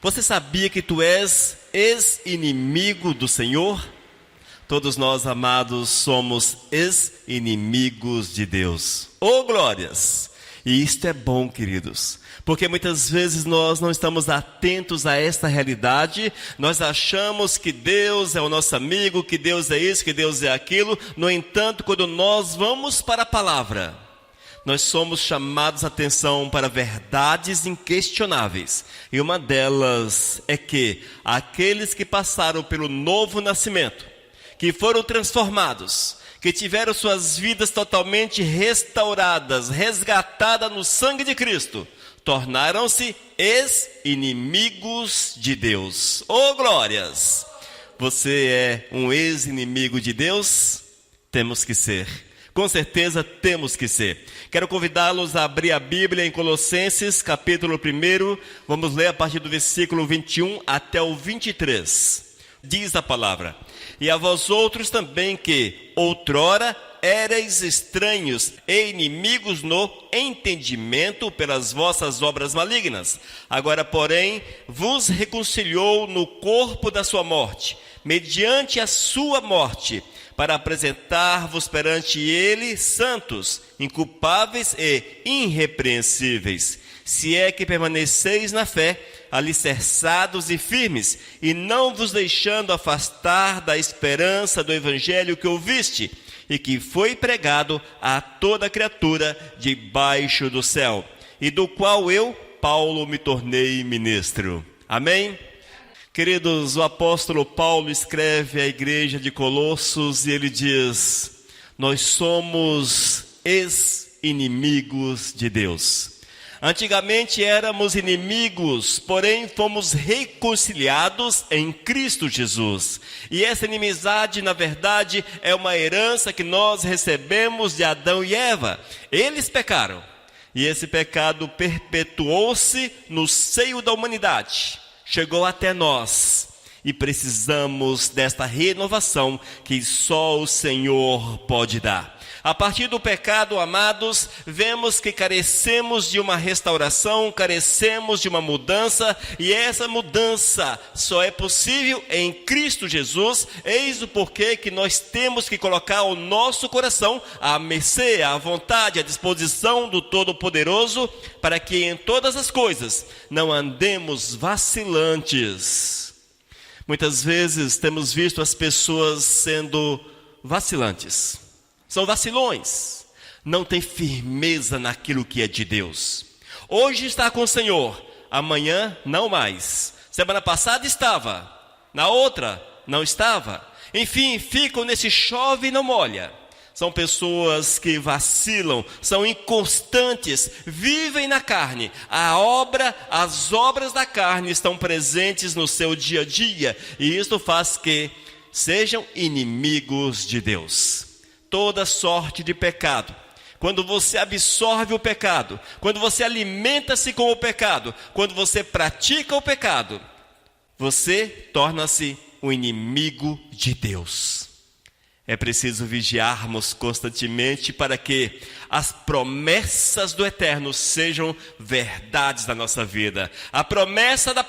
Você sabia que tu és ex-inimigo do Senhor? Todos nós, amados, somos ex-inimigos de Deus. Oh, glórias! E isto é bom, queridos, porque muitas vezes nós não estamos atentos a esta realidade. Nós achamos que Deus é o nosso amigo, que Deus é isso, que Deus é aquilo. No entanto, quando nós vamos para a palavra, nós somos chamados a atenção para verdades inquestionáveis. E uma delas é que aqueles que passaram pelo novo nascimento, que foram transformados, que tiveram suas vidas totalmente restauradas, resgatadas no sangue de Cristo, tornaram-se ex-inimigos de Deus. Oh, glórias! Você é um ex-inimigo de Deus? Temos que ser. Com certeza temos que ser. Quero convidá-los a abrir a Bíblia em Colossenses, capítulo 1. Vamos ler a partir do versículo 21 até o 23. Diz a palavra: E a vós outros também que, outrora, éreis estranhos e inimigos no entendimento pelas vossas obras malignas. Agora, porém, vos reconciliou no corpo da sua morte, mediante a sua morte, para apresentar-vos perante ele santos, inculpáveis e irrepreensíveis, se é que permaneceis na fé, alicerçados e firmes, e não vos deixando afastar da esperança do evangelho que ouviste, e que foi pregado a toda criatura debaixo do céu, e do qual eu, Paulo, me tornei ministro. Amém? Queridos, o apóstolo Paulo escreve à igreja de Colossos e ele diz: nós somos ex-inimigos de Deus. Antigamente éramos inimigos, porém fomos reconciliados em Cristo Jesus. E essa inimizade, na verdade, é uma herança que nós recebemos de Adão e Eva. Eles pecaram, e esse pecado perpetuou-se no seio da humanidade. Chegou até nós, e precisamos desta renovação que só o Senhor pode dar. A partir do pecado, amados, vemos que carecemos de uma restauração, carecemos de uma mudança, e essa mudança só é possível em Cristo Jesus. Eis o porquê que nós temos que colocar o nosso coração à mercê, à vontade, à disposição do Todo-Poderoso, para que em todas as coisas não andemos vacilantes. Muitas vezes temos visto as pessoas sendo vacilantes. São vacilões, não tem firmeza naquilo que é de Deus. Hoje está com o Senhor, amanhã não mais. Semana passada estava, na outra não estava. Enfim, ficam nesse chove e não molha. São pessoas que vacilam, são inconstantes, vivem na carne. As obras da carne estão presentes no seu dia a dia, e isto faz que sejam inimigos de Deus. Toda sorte de pecado, quando você absorve o pecado, quando você alimenta-se com o pecado, quando você pratica o pecado, você torna-se um inimigo de Deus. É preciso vigiarmos constantemente para que as promessas do Eterno sejam verdades na nossa vida. A promessa da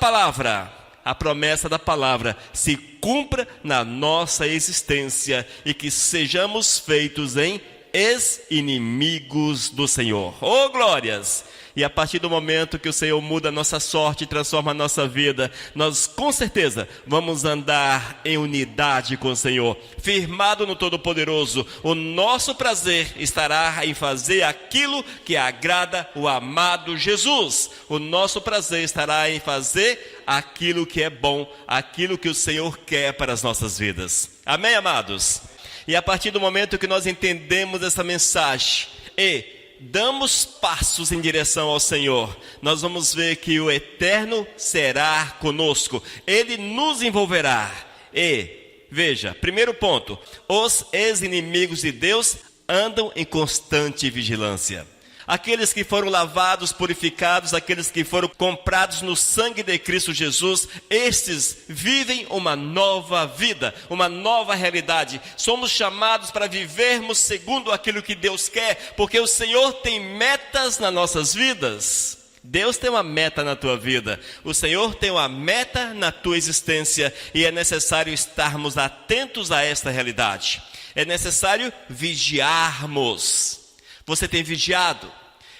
palavra se cumpra na nossa existência e que sejamos feitos em ex-inimigos do Senhor. Oh, glórias! E a partir do momento que o Senhor muda a nossa sorte e transforma a nossa vida, nós com certeza vamos andar em unidade com o Senhor, firmado no Todo-Poderoso. O nosso prazer estará em fazer aquilo que agrada o amado Jesus. O nosso prazer estará em fazer aquilo que é bom, aquilo que o Senhor quer para as nossas vidas. Amém, amados? E a partir do momento que nós entendemos essa mensagem e damos passos em direção ao Senhor, nós vamos ver que o Eterno será conosco. Ele nos envolverá. E, veja, primeiro ponto: os ex-inimigos de Deus andam em constante vigilância. Aqueles que foram lavados, purificados, aqueles que foram comprados no sangue de Cristo Jesus, estes vivem uma nova vida, uma nova realidade. Somos chamados para vivermos segundo aquilo que Deus quer, porque o Senhor tem metas nas nossas vidas. Deus tem uma meta na tua vida. O Senhor tem uma meta na tua existência. E é necessário estarmos atentos a esta realidade. É necessário vigiarmos. Você tem vigiado?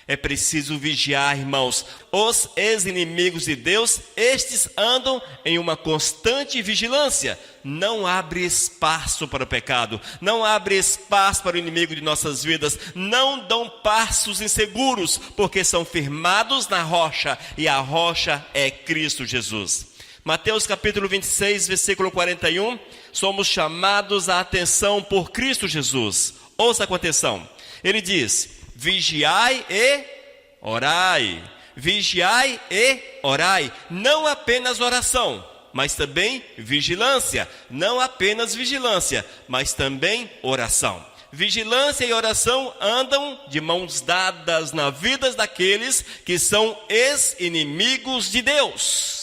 É preciso vigiar, irmãos. Os ex-inimigos de Deus, estes andam em uma constante vigilância. Não abre espaço para o pecado. Não abre espaço para o inimigo de nossas vidas. Não dão passos inseguros, porque são firmados na rocha. E a rocha é Cristo Jesus. Mateus capítulo 26, versículo 41. Somos chamados à atenção por Cristo Jesus. Ouça com atenção. Ele diz: vigiai e orai. Vigiai e orai. Não apenas oração, mas também vigilância. Não apenas vigilância, mas também oração. Vigilância e oração andam de mãos dadas na vida daqueles que são ex-inimigos de Deus.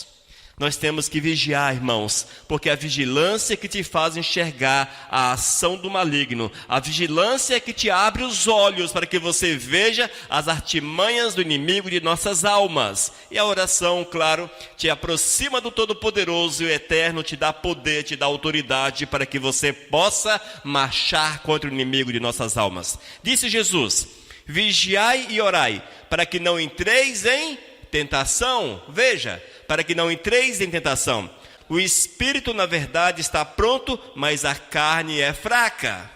Nós temos que vigiar, irmãos, porque a vigilância é que te faz enxergar a ação do maligno. A vigilância é que te abre os olhos para que você veja as artimanhas do inimigo de nossas almas. E a oração, claro, te aproxima do Todo-Poderoso e o Eterno, te dá poder, te dá autoridade para que você possa marchar contra o inimigo de nossas almas. Disse Jesus: vigiai e orai, para que não entreis em tentação. Veja, para que não entreis em tentação. O espírito, na verdade, está pronto, mas a carne é fraca.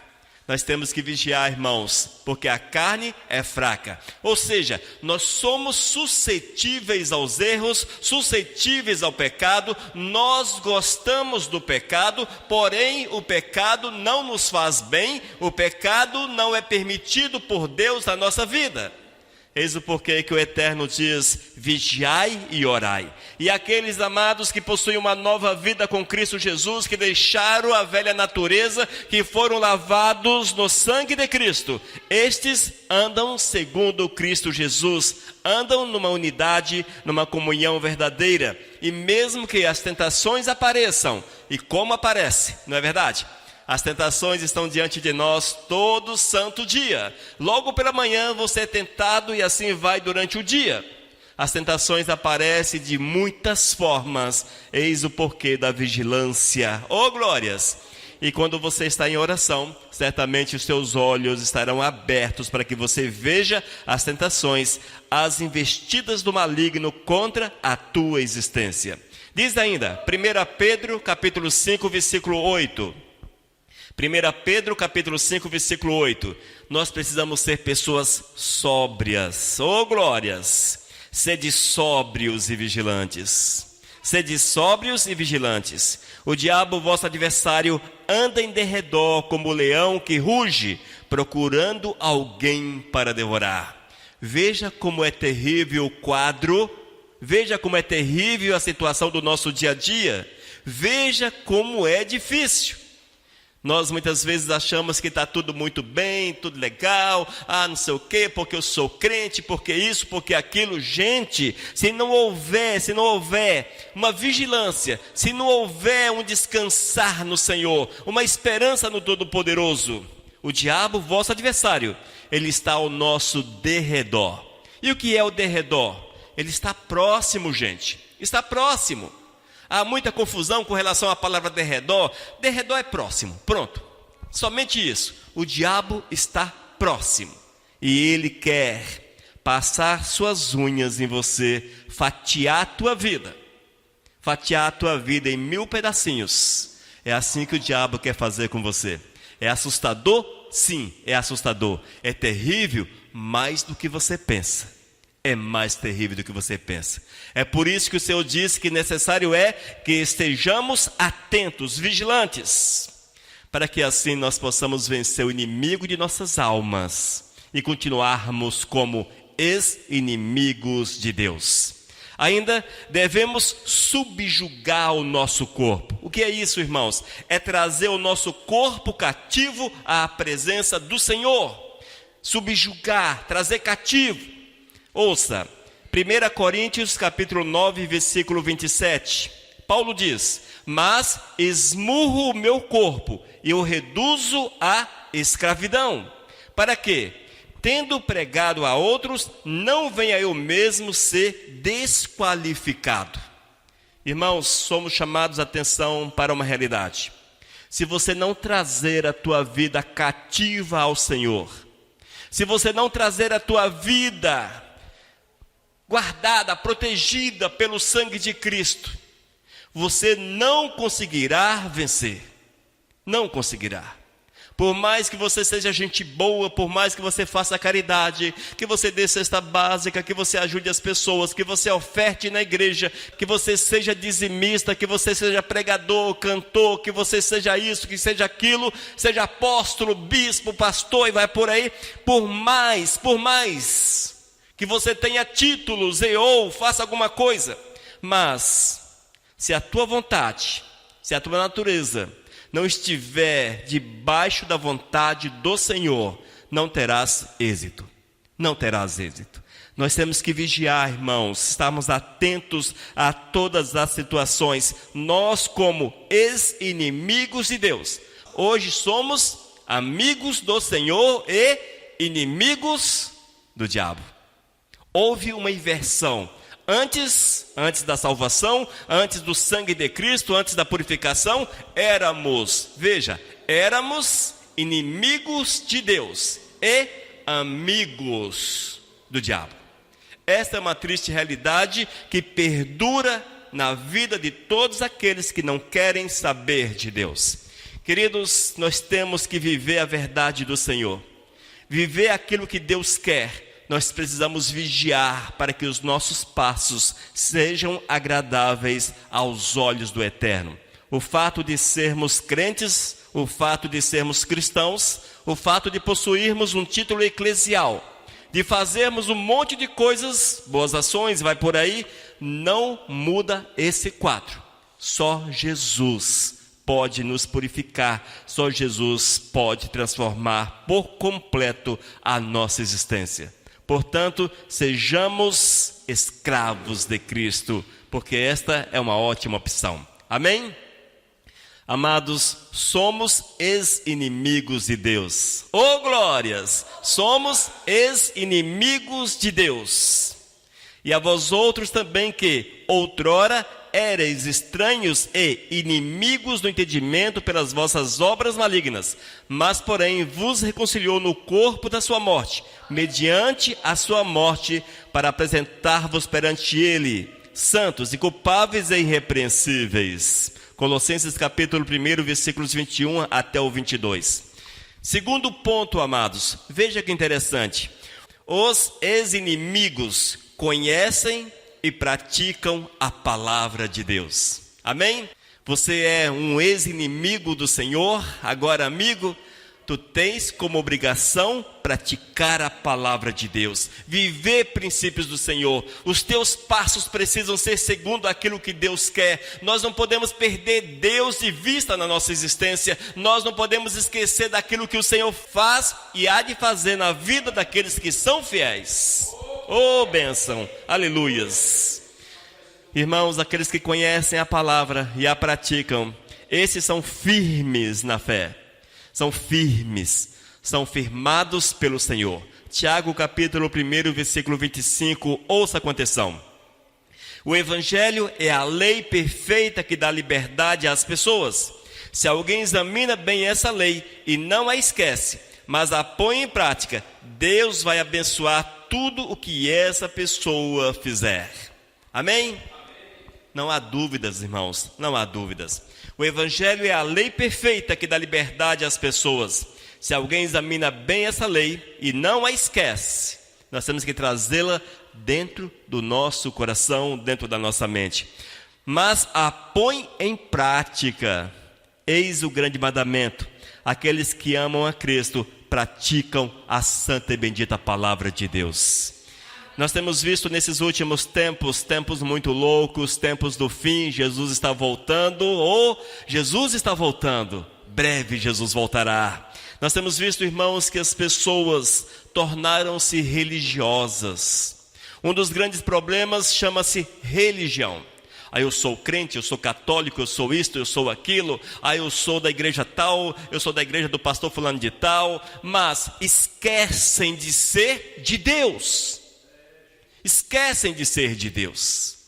Nós temos que vigiar, irmãos, porque a carne é fraca. Ou seja, nós somos suscetíveis aos erros, suscetíveis ao pecado. Nós gostamos do pecado, porém o pecado não nos faz bem. O pecado não é permitido por Deus na nossa vida. Eis o porquê que o Eterno diz: vigiai e orai. E aqueles amados que possuem uma nova vida com Cristo Jesus, que deixaram a velha natureza, que foram lavados no sangue de Cristo, estes andam segundo Cristo Jesus, andam numa unidade, numa comunhão verdadeira. E mesmo que as tentações apareçam, e como aparece, não é verdade? As tentações estão diante de nós todo santo dia. Logo pela manhã você é tentado e assim vai durante o dia. As tentações aparecem de muitas formas. Eis o porquê da vigilância. Oh, glórias! E quando você está em oração, certamente os seus olhos estarão abertos para que você veja as tentações, as investidas do maligno contra a tua existência. Diz ainda, 1 Pedro capítulo 5, versículo 8. 1 Pedro capítulo 5, versículo 8. Nós precisamos ser pessoas sóbrias. Oh, glórias! Sede sóbrios e vigilantes. Sede sóbrios e vigilantes. O diabo, vosso adversário, anda em derredor como o leão que ruge, procurando alguém para devorar. Veja como é terrível o quadro. Veja como é terrível a situação do nosso dia a dia. Veja como é difícil. Nós muitas vezes achamos que está tudo muito bem, tudo legal, não sei o quê, porque eu sou crente, porque isso, porque aquilo. Gente, se não houver uma vigilância, se não houver um descansar no Senhor, uma esperança no Todo-Poderoso, o diabo, vosso adversário, ele está ao nosso derredor. E o que é o derredor? Ele está próximo, gente, está próximo. Há muita confusão com relação à palavra derredor. Derredor é próximo, pronto. Somente isso. O diabo está próximo. E ele quer passar suas unhas em você, fatiar a tua vida. Fatiar a tua vida em 1000 pedacinhos. É assim que o diabo quer fazer com você. É assustador? Sim, é assustador. É terrível mais do que você pensa. É mais terrível do que você pensa. É por isso que o Senhor disse que necessário é que estejamos atentos, vigilantes, para que assim nós possamos vencer o inimigo de nossas almas e continuarmos como ex-inimigos de Deus. Ainda devemos subjugar o nosso corpo. O que é isso, irmãos? É trazer o nosso corpo cativo à presença do Senhor. Subjugar, trazer cativo. Ouça, 1 Coríntios capítulo 9, versículo 27. Paulo diz: mas esmurro o meu corpo e o reduzo à escravidão. Para quê? tendo pregado a outros, não venha eu mesmo ser desqualificado. Irmãos, somos chamados a atenção para uma realidade. Se você não trazer a tua vida cativa ao Senhor, se você não trazer a tua vida guardada, protegida pelo sangue de Cristo, você não conseguirá vencer. Não conseguirá. Por mais que você seja gente boa, por mais que você faça caridade, que você dê cesta básica, que você ajude as pessoas, que você oferte na igreja, que você seja dizimista, que você seja pregador, cantor, que você seja isso, que seja aquilo, seja apóstolo, bispo, pastor e vai por aí. Por mais que você tenha títulos ou faça alguma coisa, mas se a tua vontade, se a tua natureza não estiver debaixo da vontade do Senhor, não terás êxito. Não terás êxito. Nós temos que vigiar, irmãos, estarmos atentos a todas as situações. Nós, como ex-inimigos de Deus, hoje somos amigos do Senhor e inimigos do diabo. Houve uma inversão. Antes da salvação, antes do sangue de Cristo, antes da purificação, éramos inimigos de Deus e amigos do diabo. Esta é uma triste realidade que perdura na vida de todos aqueles que não querem saber de Deus. Queridos, nós temos que viver a verdade do Senhor, viver aquilo que Deus quer. Nós precisamos vigiar para que os nossos passos sejam agradáveis aos olhos do Eterno. O fato de sermos crentes, o fato de sermos cristãos, o fato de possuirmos um título eclesial, de fazermos um monte de coisas, boas ações, vai por aí, não muda esse quadro. Só Jesus pode nos purificar, só Jesus pode transformar por completo a nossa existência. Portanto, sejamos escravos de Cristo, porque esta é uma ótima opção. Amém? Amados, somos ex-inimigos de Deus. Oh, glórias! Somos ex-inimigos de Deus. E a vós outros também que, outrora, éreis estranhos e inimigos do entendimento pelas vossas obras malignas, mas porém vos reconciliou no corpo da sua morte, mediante a sua morte, para apresentar-vos perante ele, santos, inculpáveis e irrepreensíveis. Colossenses capítulo 1, versículos 21 até o 22. Segundo ponto, amados, veja que interessante. Os ex-inimigos conhecem e praticam a palavra de Deus. Amém? Você é um ex-inimigo do Senhor, agora amigo. Tu tens como obrigação praticar a palavra de Deus, viver princípios do Senhor. Os teus passos precisam ser segundo aquilo que Deus quer. Nós não podemos perder Deus de vista na nossa existência. Nós não podemos esquecer daquilo que o Senhor faz e há de fazer na vida daqueles que são fiéis. Oh, bênção, aleluias. Irmãos, aqueles que conhecem a palavra e a praticam, esses são firmes na fé. São firmes, são firmados pelo Senhor. Tiago capítulo 1, versículo 25, ouça com atenção. O Evangelho é a lei perfeita que dá liberdade às pessoas. Se alguém examina bem essa lei e não a esquece, mas a põe em prática, Deus vai abençoar tudo o que essa pessoa fizer. Amém? Não há dúvidas, irmãos, não há dúvidas. O Evangelho é a lei perfeita que dá liberdade às pessoas. Se alguém examina bem essa lei e não a esquece, nós temos que trazê-la dentro do nosso coração, dentro da nossa mente. Mas a põe em prática. Eis o grande mandamento. Aqueles que amam a Cristo praticam a santa e bendita palavra de Deus. Nós temos visto nesses últimos tempos, tempos muito loucos, tempos do fim. Jesus está voltando, Jesus está voltando, breve Jesus voltará. Nós temos visto, irmãos, que as pessoas tornaram-se religiosas. Um dos grandes problemas chama-se religião. Aí eu sou crente, eu sou católico, eu sou isto, eu sou aquilo. Aí eu sou da igreja tal, eu sou da igreja do pastor fulano de tal. Mas esquecem de ser de Deus. Esquecem de ser de Deus.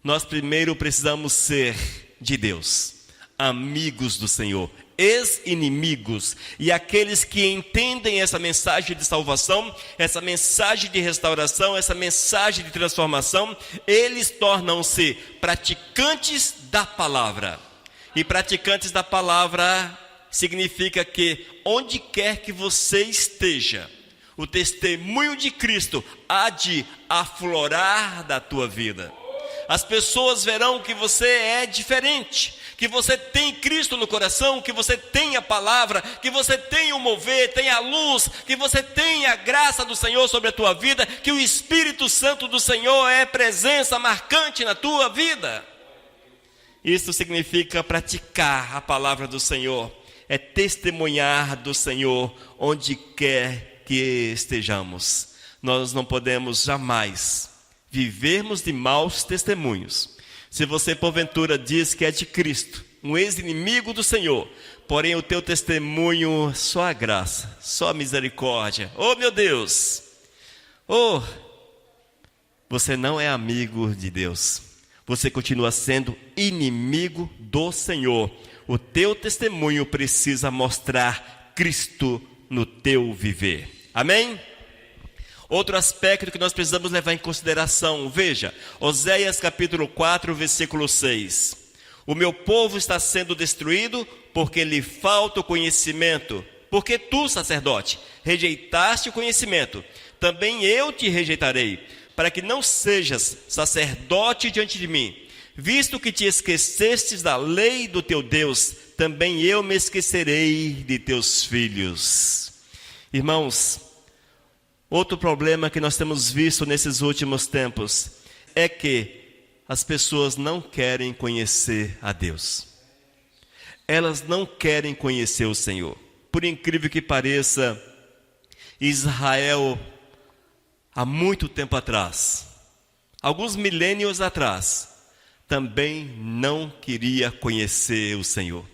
Nós primeiro precisamos ser de Deus, amigos do Senhor, ex-inimigos, e aqueles que entendem essa mensagem de salvação, essa mensagem de restauração, essa mensagem de transformação, eles tornam-se praticantes da palavra. E praticantes da palavra significa que onde quer que você esteja, o testemunho de Cristo há de aflorar da tua vida. As pessoas verão que você é diferente, que você tem Cristo no coração, que você tem a palavra, que você tem o mover, tem a luz, que você tem a graça do Senhor sobre a tua vida, que o Espírito Santo do Senhor é presença marcante na tua vida. Isso significa praticar a palavra do Senhor, é testemunhar do Senhor onde quer que estejamos. Nós não podemos jamais vivermos de maus testemunhos. Se você porventura diz que é de Cristo, um ex-inimigo do Senhor, porém o teu testemunho só a graça, só a misericórdia, oh meu Deus, oh, você não é amigo de Deus, você continua sendo inimigo do Senhor. O teu testemunho precisa mostrar Cristo no teu viver. Amém? Outro aspecto que nós precisamos levar em consideração, veja, Oséias capítulo 4, versículo 6. O meu povo está sendo destruído porque lhe falta o conhecimento. Porque tu, sacerdote, rejeitaste o conhecimento, também eu te rejeitarei, para que não sejas sacerdote diante de mim. Visto que te esquecestes da lei do teu Deus, também eu me esquecerei de teus filhos. Irmãos, outro problema que nós temos visto nesses últimos tempos é que as pessoas não querem conhecer a Deus. Elas não querem conhecer o Senhor. Por incrível que pareça, Israel, há muito tempo atrás, alguns milênios atrás, também não queria conhecer o Senhor.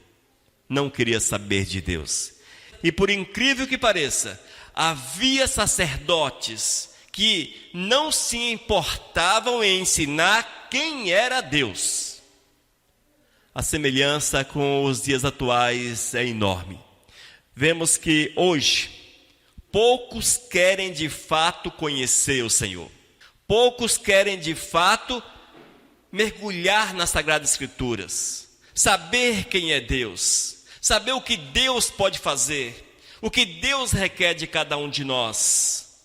Não queria saber de Deus. E por incrível que pareça, havia sacerdotes que não se importavam em ensinar quem era Deus. A semelhança com os dias atuais é enorme. Vemos que hoje, poucos querem de fato conhecer o Senhor. Poucos querem de fato mergulhar nas Sagradas Escrituras. Saber quem é Deus. Saber o que Deus pode fazer. O que Deus requer de cada um de nós.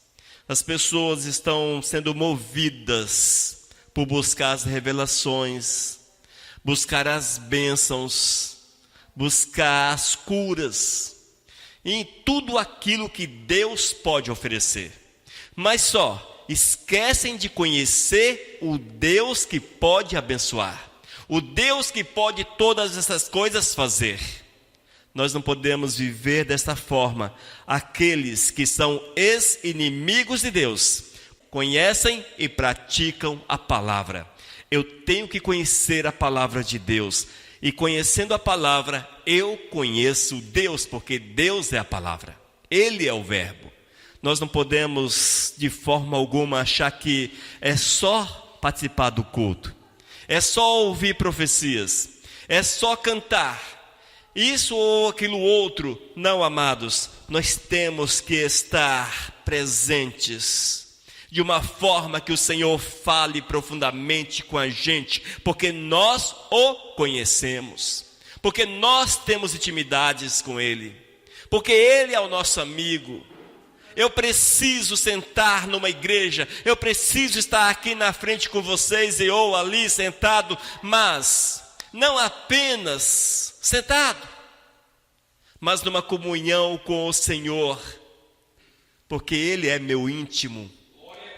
As pessoas estão sendo movidas por buscar as revelações, buscar as bênçãos, buscar as curas, e em tudo aquilo que Deus pode oferecer. Mas só esquecem de conhecer o Deus que pode abençoar, o Deus que pode todas essas coisas fazer. Nós não podemos viver desta forma. Aqueles que são ex-inimigos de Deus conhecem e praticam a palavra. Eu tenho que conhecer a palavra de Deus. E conhecendo a palavra, eu conheço Deus, porque Deus é a palavra. Ele é o verbo. Nós não podemos de forma alguma achar que é só participar do culto. É só ouvir profecias. É só cantar. Isso ou aquilo outro. Não, amados, nós temos que estar presentes de uma forma que o Senhor fale profundamente com a gente, porque nós o conhecemos, porque nós temos intimidades com Ele, porque Ele é o nosso amigo. Eu preciso sentar numa igreja, eu preciso estar aqui na frente com vocês e ou ali sentado, mas não apenas sentado, mas numa comunhão com o Senhor, porque Ele é meu íntimo,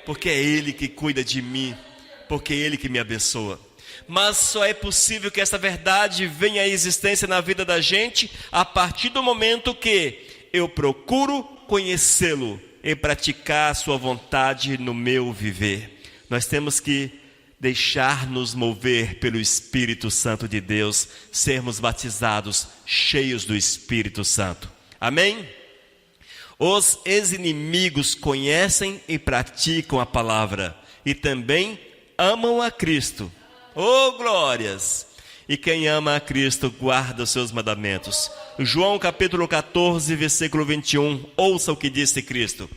porque é Ele que cuida de mim, porque é Ele que me abençoa. Mas só é possível que essa verdade venha à existência na vida da gente a partir do momento que eu procuro conhecê-lo e praticar a sua vontade no meu viver. Nós temos que deixar-nos mover pelo Espírito Santo de Deus, sermos batizados, cheios do Espírito Santo. Amém? Os ex-inimigos conhecem e praticam a palavra e também amam a Cristo. Oh, glórias! E quem ama a Cristo guarda os seus mandamentos. João capítulo 14, versículo 21, ouça o que disse Cristo.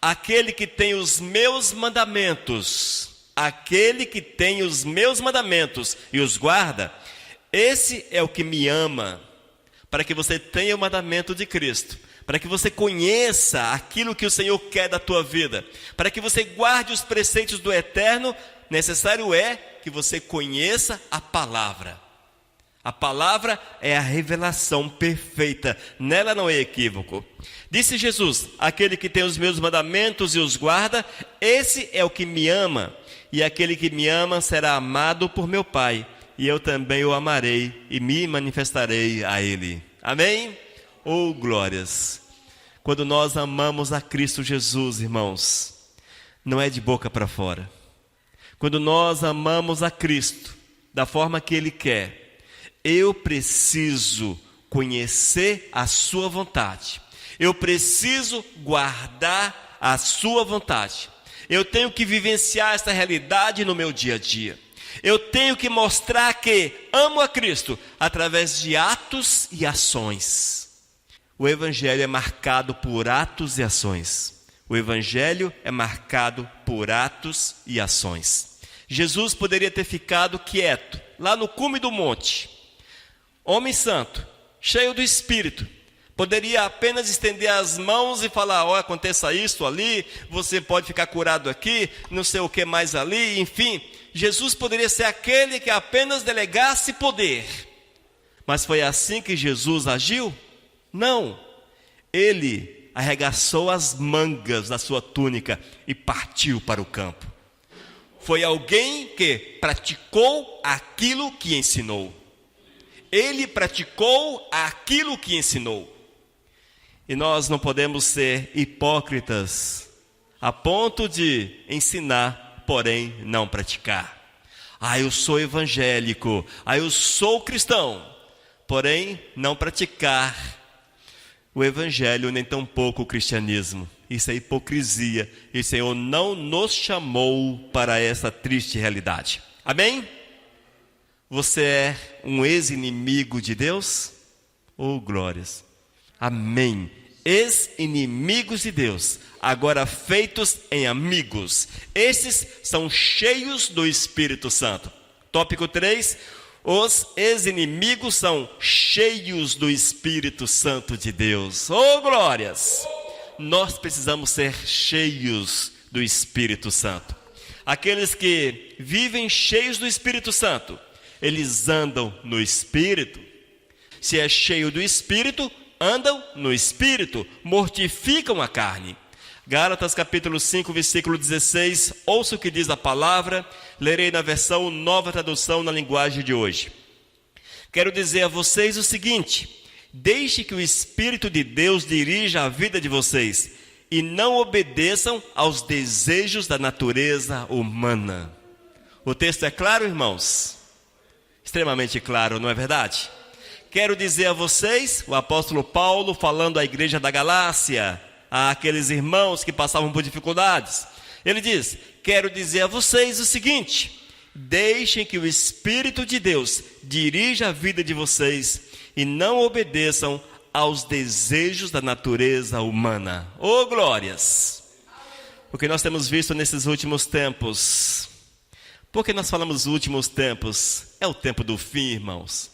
Aquele que tem os meus mandamentos, e os guarda, esse é o que me ama, para que você tenha o mandamento de Cristo, para que você conheça aquilo que o Senhor quer da tua vida, para que você guarde os preceitos do Eterno, necessário é que você conheça a palavra. A palavra é a revelação perfeita, nela não é equívoco. Disse Jesus, aquele que tem os meus mandamentos e os guarda, esse é o que me ama, e aquele que me ama será amado por meu Pai, e eu também o amarei e me manifestarei a ele. Amém? Oh, glórias! Quando nós amamos a Cristo Jesus, irmãos, não é de boca para fora. Quando nós amamos a Cristo da forma que Ele quer, eu preciso conhecer a sua vontade. Eu preciso guardar a sua vontade. Eu tenho que vivenciar essa realidade no meu dia a dia. Eu tenho que mostrar que amo a Cristo através de atos e ações. O Evangelho é marcado por atos e ações. O Evangelho é marcado por atos e ações. Jesus poderia ter ficado quieto, lá no cume do monte. Homem santo, cheio do Espírito, poderia apenas estender as mãos e falar, ó, aconteça isso ali, você pode ficar curado aqui, não sei o que mais ali, enfim. Jesus poderia ser aquele que apenas delegasse poder. Mas foi assim que Jesus agiu? Não. Ele arregaçou as mangas da sua túnica e partiu para o campo. Foi alguém que praticou aquilo que ensinou. Ele praticou aquilo que ensinou. E nós não podemos ser hipócritas a ponto de ensinar, porém não praticar. Eu sou evangélico, eu sou cristão, porém não praticar o evangelho, nem tampouco o cristianismo. Isso é hipocrisia. E o Senhor não nos chamou para essa triste realidade. Amém? Você é um ex-inimigo de Deus? Oh, glórias! Amém! Ex-inimigos de Deus, agora feitos em amigos. Esses são cheios do Espírito Santo. Tópico 3. Os ex-inimigos são cheios do Espírito Santo de Deus. Oh, glórias! Nós precisamos ser cheios do Espírito Santo. Aqueles que vivem cheios do Espírito Santo, eles andam no Espírito. Se é cheio do Espírito, andam no Espírito, mortificam a carne. Gálatas capítulo 5, versículo 16, ouça o que diz a palavra, lerei na versão Nova Tradução na linguagem de hoje. Quero dizer a vocês o seguinte: deixe que o Espírito de Deus dirija a vida de vocês e não obedeçam aos desejos da natureza humana. O texto é claro, irmãos? Extremamente claro, não é verdade? Quero dizer a vocês, o apóstolo Paulo falando à igreja da Galácia, àqueles irmãos que passavam por dificuldades, ele diz, quero dizer a vocês o seguinte: deixem que o Espírito de Deus dirija a vida de vocês e não obedeçam aos desejos da natureza humana. Oh, glórias! O que nós temos visto nesses últimos tempos, porque nós falamos últimos tempos, é o tempo do fim, irmãos.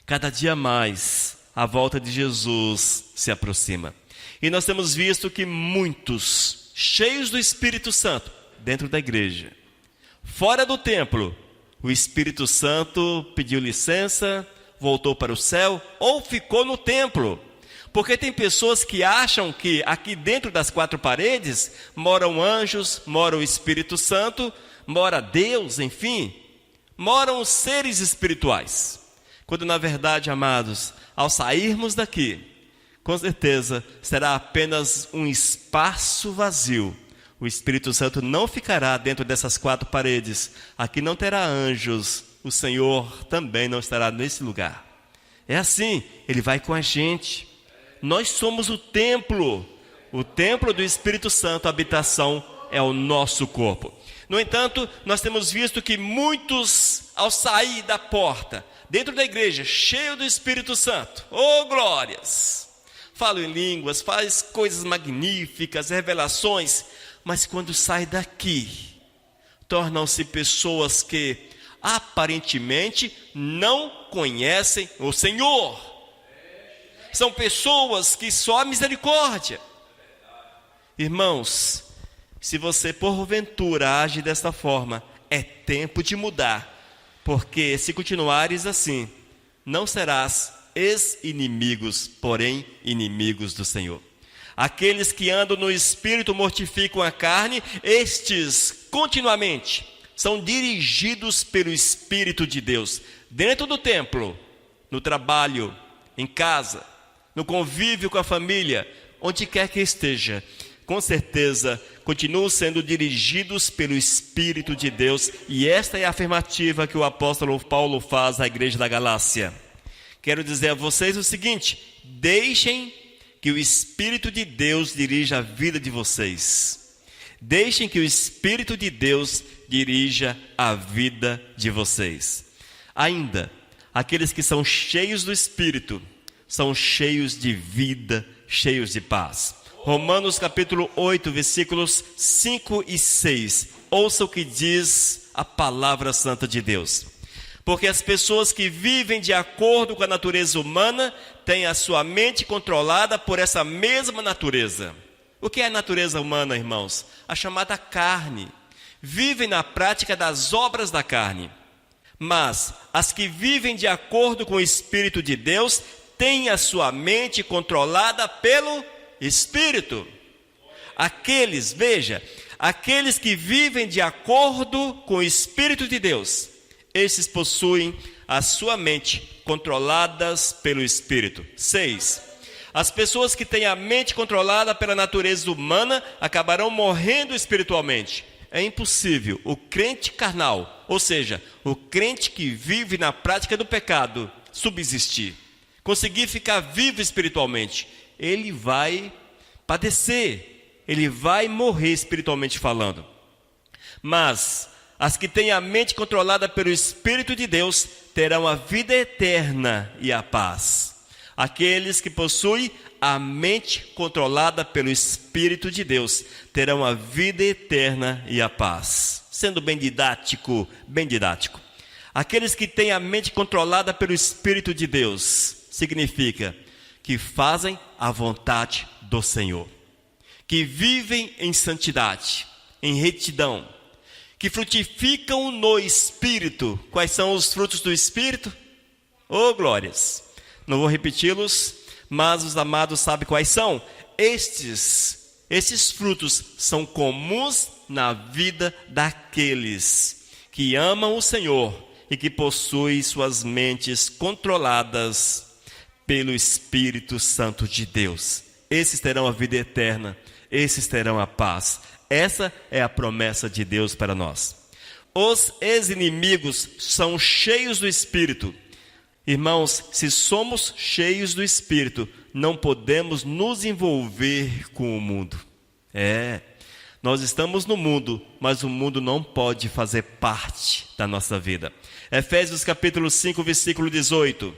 Cada dia mais a volta de Jesus se aproxima. E nós temos visto que muitos, cheios do Espírito Santo, dentro da igreja, fora do templo, o Espírito Santo pediu licença, voltou para o céu ou ficou no templo. Porque tem pessoas que acham que aqui dentro das quatro paredes moram anjos, mora o Espírito Santo, mora Deus, enfim, moram os seres espirituais. Quando na verdade, amados, ao sairmos daqui, com certeza será apenas um espaço vazio, O Espírito Santo não ficará dentro dessas 4 paredes. Aqui não terá anjos. O Senhor também não estará nesse lugar. É assim, Ele vai com a gente. Nós somos o templo do Espírito Santo. A habitação é o nosso corpo. No entanto, nós temos visto que muitos, ao sair da porta, dentro da igreja, cheio do Espírito Santo, oh glórias, falam em línguas, faz coisas magníficas, revelações, mas quando sai daqui, tornam-se pessoas que aparentemente não conhecem o Senhor. São pessoas que só há misericórdia. Irmãos, se você porventura age desta forma, é tempo de mudar, porque se continuares assim, não serás ex-inimigos, porém inimigos do Senhor. Aqueles que andam no Espírito mortificam a carne, estes continuamente são dirigidos pelo Espírito de Deus, dentro do templo, no trabalho, em casa, no convívio com a família, onde quer que esteja. Com certeza, continuam sendo dirigidos pelo Espírito de Deus, e esta é a afirmativa que o apóstolo Paulo faz à igreja da Galácia. Quero dizer a vocês o seguinte: deixem que o Espírito de Deus dirija a vida de vocês. Deixem que o Espírito de Deus dirija a vida de vocês. Ainda, aqueles que são cheios do Espírito, são cheios de vida, cheios de paz. Romanos capítulo 8, versículos 5 e 6. Ouça o que diz a palavra santa de Deus. Porque as pessoas que vivem de acordo com a natureza humana têm a sua mente controlada por essa mesma natureza. O que é a natureza humana, irmãos? A chamada carne. Vivem na prática das obras da carne. Mas as que vivem de acordo com o Espírito de Deus têm a sua mente controlada pelo Espírito. Aqueles que vivem de acordo com o Espírito de Deus, esses possuem a sua mente controladas pelo Espírito. 6. As pessoas que têm a mente controlada pela natureza humana acabarão morrendo espiritualmente. É impossível o crente carnal, ou seja, o crente que vive na prática do pecado, subsistir, conseguir ficar vivo espiritualmente. Ele vai padecer, ele vai morrer espiritualmente falando. Mas as que têm a mente controlada pelo Espírito de Deus terão a vida eterna e a paz. Aqueles que possuem a mente controlada pelo Espírito de Deus terão a vida eterna e a paz. Sendo bem didático. Aqueles que têm a mente controlada pelo Espírito de Deus significa que fazem a vontade do Senhor, que vivem em santidade, em retidão, que frutificam no Espírito. Quais são os frutos do Espírito? Oh, glórias! Não vou repeti-los, mas os amados sabem quais são. Estes frutos são comuns na vida daqueles que amam o Senhor e que possuem suas mentes controladas pelo Espírito Santo de Deus. Esses terão a vida eterna, esses terão a paz. Essa é a promessa de Deus para nós. Os ex-inimigos são cheios do Espírito. Irmãos, se somos cheios do Espírito, não podemos nos envolver com o mundo. Nós estamos no mundo, mas o mundo não pode fazer parte da nossa vida. Efésios capítulo 5, versículo 18.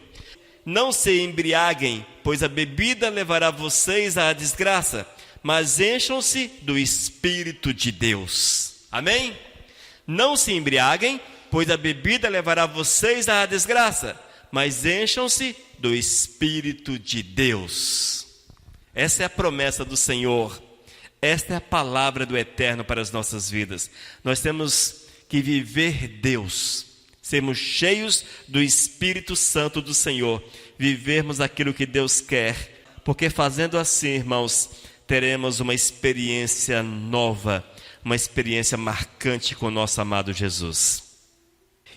Não se embriaguem, pois a bebida levará vocês à desgraça, mas encham-se do Espírito de Deus. Amém? Não se embriaguem, pois a bebida levará vocês à desgraça, mas encham-se do Espírito de Deus. Essa é a promessa do Senhor. Esta é a palavra do Eterno para as nossas vidas. Nós temos que viver Deus, sermos cheios do Espírito Santo do Senhor, vivermos aquilo que Deus quer, porque fazendo assim, irmãos, teremos uma experiência nova, uma experiência marcante com o nosso amado Jesus.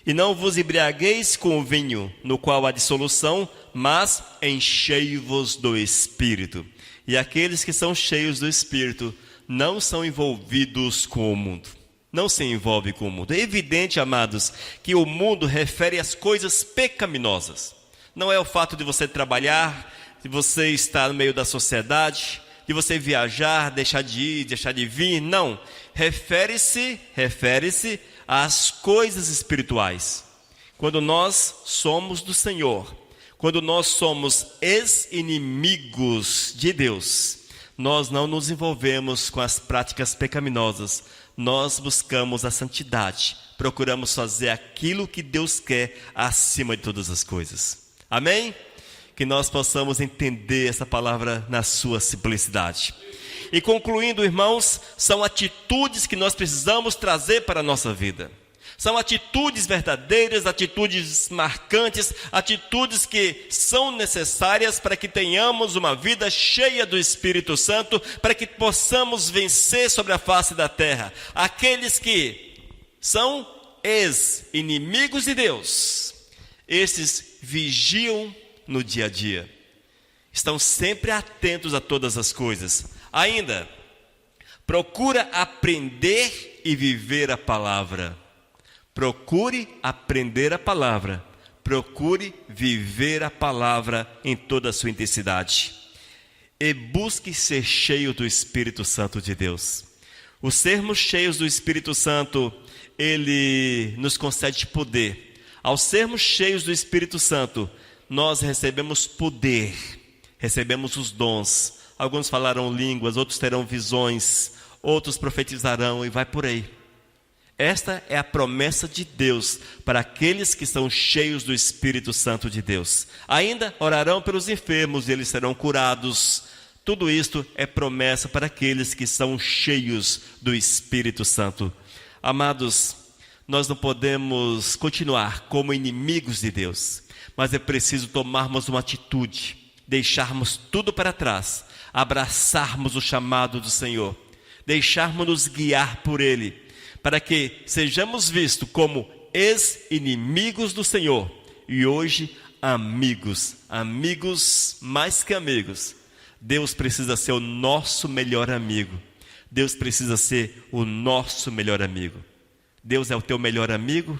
E não vos embriagueis com o vinho, no qual há dissolução, mas enchei-vos do Espírito. E aqueles que são cheios do Espírito não são envolvidos com o mundo. Não se envolve com o mundo. É evidente, amados, que o mundo refere às coisas pecaminosas. Não é o fato de você trabalhar, de você estar no meio da sociedade, de você viajar, deixar de ir, deixar de vir. Não. Refere-se às coisas espirituais. Quando nós somos do Senhor, quando nós somos ex-inimigos de Deus, nós não nos envolvemos com as práticas pecaminosas. Nós buscamos a santidade, procuramos fazer aquilo que Deus quer acima de todas as coisas. Amém? Que nós possamos entender essa palavra na sua simplicidade. E concluindo, irmãos, são atitudes que nós precisamos trazer para a nossa vida. São atitudes verdadeiras, atitudes marcantes, atitudes que são necessárias para que tenhamos uma vida cheia do Espírito Santo, para que possamos vencer sobre a face da terra aqueles que são ex-inimigos de Deus. Esses vigiam no dia a dia, estão sempre atentos a todas as coisas. Ainda, procura aprender e viver a palavra. Procure aprender a palavra, procure viver a palavra em toda a sua intensidade. E busque ser cheio do Espírito Santo de Deus. O sermos cheios do Espírito Santo, ele nos concede poder. Ao sermos cheios do Espírito Santo, nós recebemos poder, recebemos os dons. Alguns falarão línguas, outros terão visões, outros profetizarão e vai por aí. Esta é a promessa de Deus para aqueles que são cheios do Espírito Santo de Deus. Ainda orarão pelos enfermos e eles serão curados. Tudo isto é promessa para aqueles que são cheios do Espírito Santo. Amados, nós não podemos continuar como inimigos de Deus, mas é preciso tomarmos uma atitude, deixarmos tudo para trás, abraçarmos o chamado do Senhor, deixarmos-nos guiar por Ele, para que sejamos vistos como ex-inimigos do Senhor e hoje amigos mais que amigos. Deus precisa ser o nosso melhor amigo. Deus precisa ser o nosso melhor amigo. Deus é o teu melhor amigo.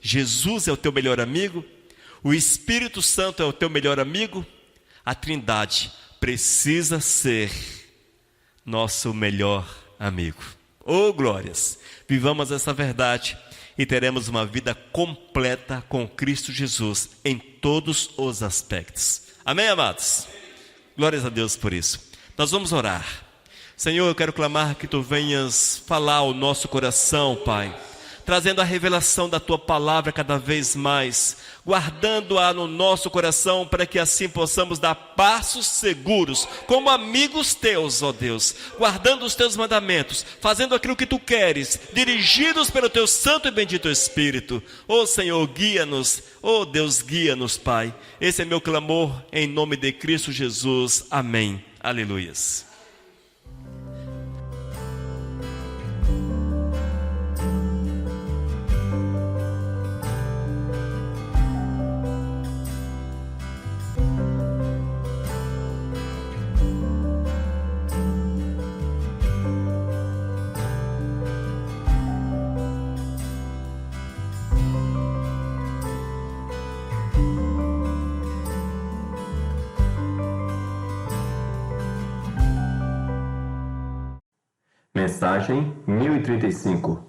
Jesus é o teu melhor amigo. O Espírito Santo é o teu melhor amigo. A Trindade precisa ser nosso melhor amigo. Oh, glórias! Vivamos essa verdade e teremos uma vida completa com Cristo Jesus em todos os aspectos. Amém, amados? Glórias a Deus por isso. Nós vamos orar. Senhor, eu quero clamar que Tu venhas falar ao nosso coração, Pai, trazendo a revelação da Tua palavra cada vez mais, guardando-a no nosso coração para que assim possamos dar passos seguros, como amigos Teus, ó Deus, guardando os Teus mandamentos, fazendo aquilo que Tu queres, dirigidos pelo Teu santo e bendito Espírito. Ó Senhor, guia-nos, ó Deus, guia-nos, Pai. Esse é meu clamor em nome de Cristo Jesus. Amém. Aleluias. Mensagem 1035